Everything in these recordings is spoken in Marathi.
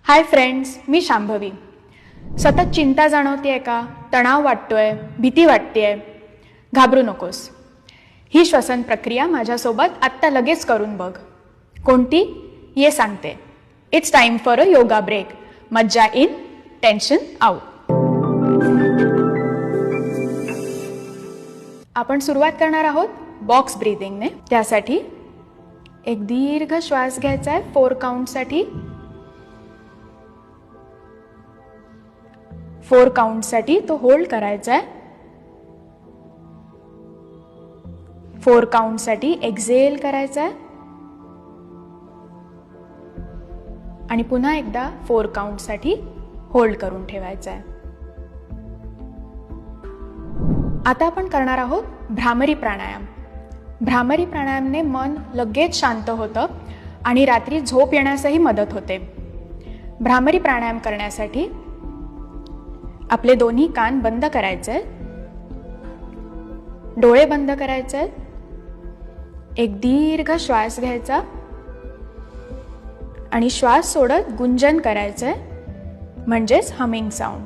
हाय फ्रेंड्स, मी शांभवी. सतत चिंता जाणवतेय का? तणाव वाटतोय, भीती वाटतेय? घाबरू नकोस. ही श्वसन प्रक्रिया माझ्यासोबत आत्ता लगेच करून बघ. कोणती? ये सांगते. It's time for a yoga break. मज्जा इन, टेन्शन आउट. आपण सुरुवात करणार आहोत बॉक्स ब्रीदिंगने. त्यासाठी एक दीर्घ श्वास घ्यायचा आहे 4 काउंटसाठी. 4 काउंटसाठी तो होल्ड करायचा आहे. 4 काउंटसाठी एक्झेल करायचा आहे आणि पुन्हा एकदा 4 काउंटसाठी होल्ड करून ठेवायचा आहे. आता आपण करणार आहोत भ्रामरी प्राणायाम. भ्रामरी प्राणायामने मन लगेच शांत होतं आणि रात्री झोप येण्यासही मदत होते. भ्रामरी प्राणायाम करण्यासाठी आपले दोन्ही कान बंद करायचे आहेत, डोळे बंद करायचे आहेत, एक दीर्घ श्वास घ्यायचा आणि श्वास सोडत गुंजन करायचंय, म्हणजेच हमिंग साऊंड.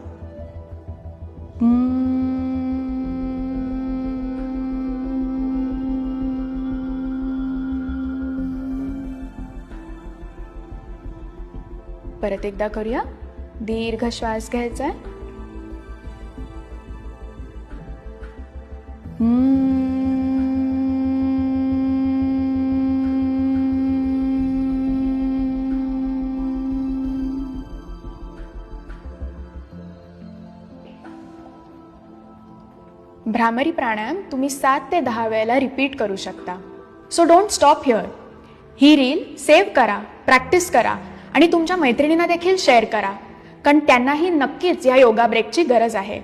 परत एकदा करूया. दीर्घ श्वास घ्यायचा आहे, भ्रामरी प्राणायाम तुम्ही 7 ते 10 वेळेला रिपीट करू शकता. So don't stop here. He reel save करा, प्रॅक्टिस करा आणि तुमच्या मैत्रिणींना देखील शेअर करा, कारण त्यांनाही नक्कीच या योगा ब्रेकची गरज आहे.